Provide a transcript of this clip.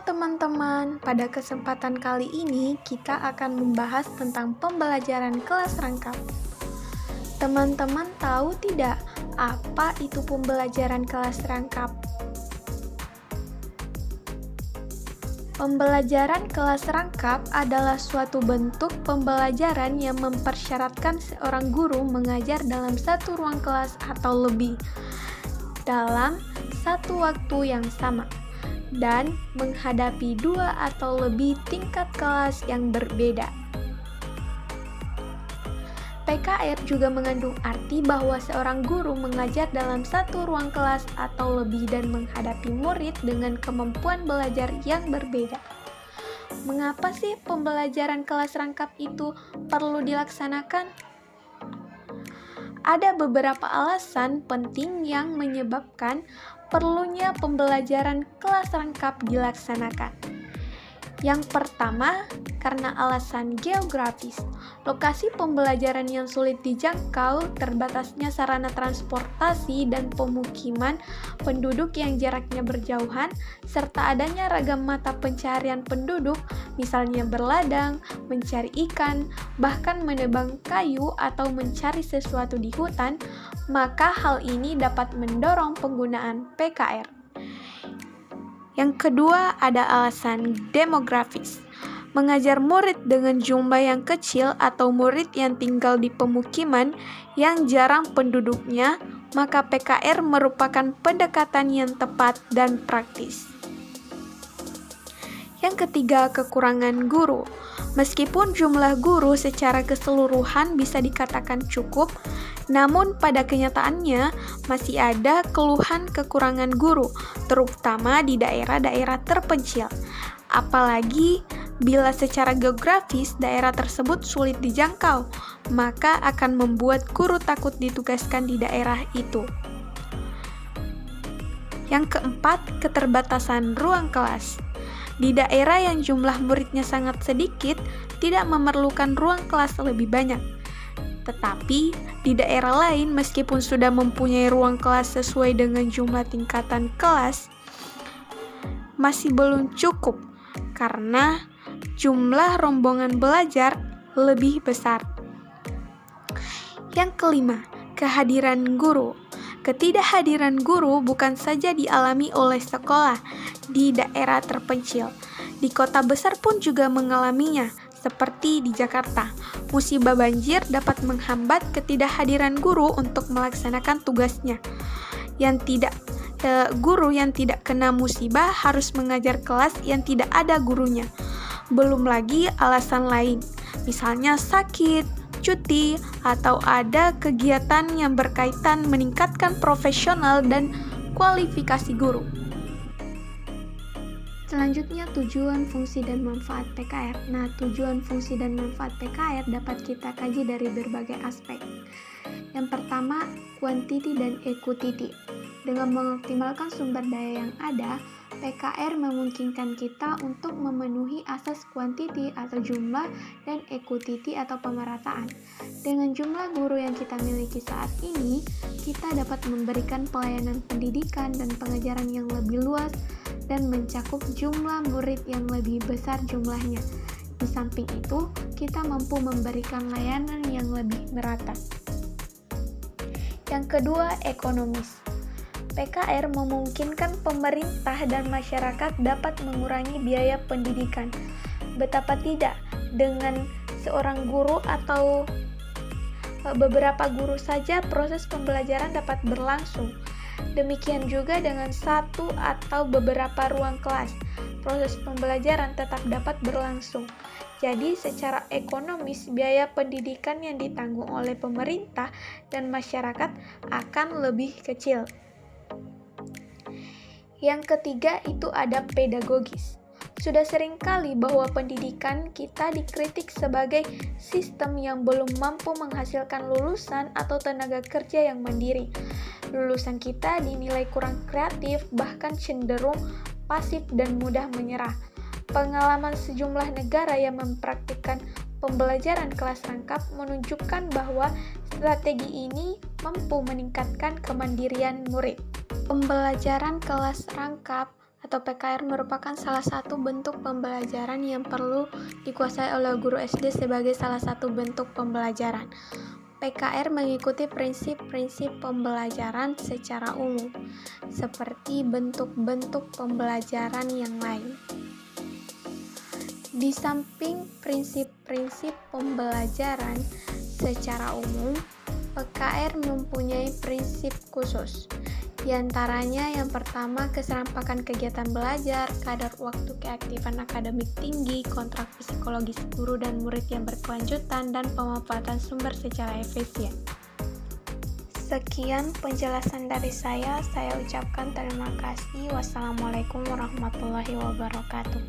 teman-teman, pada kesempatan kali ini kita akan membahas tentang pembelajaran kelas rangkap. Teman-teman tahu tidak apa itu pembelajaran kelas rangkap? Pembelajaran kelas rangkap adalah suatu bentuk pembelajaran yang mempersyaratkan seorang guru mengajar dalam satu ruang kelas atau lebih dalam satu waktu yang sama dan menghadapi dua atau lebih tingkat kelas yang berbeda. PKR juga mengandung arti bahwa seorang guru mengajar dalam satu ruang kelas atau lebih dan menghadapi murid dengan kemampuan belajar yang berbeda. Mengapa sih pembelajaran kelas rangkap itu perlu dilaksanakan? Ada beberapa alasan penting yang menyebabkan perlunya pembelajaran kelas rangkap dilaksanakan. Yang pertama, karena alasan geografis. Lokasi pembelajaran yang sulit dijangkau, terbatasnya sarana transportasi dan pemukiman penduduk yang jaraknya berjauhan, serta adanya ragam mata pencarian penduduk, misalnya berladang, mencari ikan, bahkan menebang kayu atau mencari sesuatu di hutan, maka hal ini dapat mendorong penggunaan PKR. Yang kedua, ada alasan demografis. Mengajar murid dengan jumlah yang kecil atau murid yang tinggal di pemukiman yang jarang penduduknya, maka PKR merupakan pendekatan yang tepat dan praktis. Yang ketiga, kekurangan guru. Meskipun jumlah guru secara keseluruhan bisa dikatakan cukup, namun pada kenyataannya masih ada keluhan kekurangan guru, terutama di daerah-daerah terpencil. Apalagi bila secara geografis daerah tersebut sulit dijangkau, maka akan membuat guru takut ditugaskan di daerah itu. Yang keempat, keterbatasan ruang kelas. Di daerah yang jumlah muridnya sangat sedikit, tidak memerlukan ruang kelas lebih banyak. Tetapi, di daerah lain meskipun sudah mempunyai ruang kelas sesuai dengan jumlah tingkatan kelas, masih belum cukup karena jumlah rombongan belajar lebih besar. Yang kelima, kehadiran guru. Ketidakhadiran guru bukan saja dialami oleh sekolah di daerah terpencil. Di kota besar pun juga mengalaminya, seperti di Jakarta. Musibah banjir dapat menghambat ketidakhadiran guru untuk melaksanakan tugasnya. Guru yang tidak kena musibah harus mengajar kelas yang tidak ada gurunya. Belum lagi alasan lain, misalnya sakit, cuti, atau ada kegiatan yang berkaitan meningkatkan profesional dan kualifikasi guru. Selanjutnya, tujuan, fungsi, dan manfaat PKR. Nah, tujuan, fungsi, dan manfaat PKR dapat kita kaji dari berbagai aspek. Yang pertama, quantity dan equity. Dengan mengoptimalkan sumber daya yang ada, PKR memungkinkan kita untuk memenuhi asas quantity atau jumlah dan equity atau pemerataan. Dengan jumlah guru yang kita miliki saat ini, kita dapat memberikan pelayanan pendidikan dan pengajaran yang lebih luas dan mencakup jumlah murid yang lebih besar jumlahnya. Di samping itu, kita mampu memberikan layanan yang lebih merata. Yang kedua, ekonomis. PKR memungkinkan pemerintah dan masyarakat dapat mengurangi biaya pendidikan. Betapa tidak, dengan seorang guru atau beberapa guru saja proses pembelajaran dapat berlangsung. Demikian juga dengan satu atau beberapa ruang kelas, proses pembelajaran tetap dapat berlangsung. Jadi, secara ekonomis, biaya pendidikan yang ditanggung oleh pemerintah dan masyarakat akan lebih kecil. Yang ketiga, itu ada pedagogis. Sudah sering kali bahwa pendidikan kita dikritik sebagai sistem yang belum mampu menghasilkan lulusan atau tenaga kerja yang mandiri. Lulusan kita dinilai kurang kreatif, bahkan cenderung pasif dan mudah menyerah. Pengalaman sejumlah negara yang mempraktikkan pembelajaran kelas rangkap menunjukkan bahwa strategi ini mampu meningkatkan kemandirian murid. Pembelajaran kelas rangkap atau PKR merupakan salah satu bentuk pembelajaran yang perlu dikuasai oleh guru SD sebagai salah satu bentuk pembelajaran. PKR mengikuti prinsip-prinsip pembelajaran secara umum, seperti bentuk-bentuk pembelajaran yang lain. Di samping prinsip-prinsip pembelajaran secara umum, PKR mempunyai prinsip khusus. Di antaranya yang pertama, keserempakan kegiatan belajar, kadar waktu keaktifan akademik tinggi, kontrak psikologis guru dan murid yang berkelanjutan, dan pemanfaatan sumber secara efisien. Sekian penjelasan dari saya ucapkan terima kasih. Wassalamualaikum warahmatullahi wabarakatuh.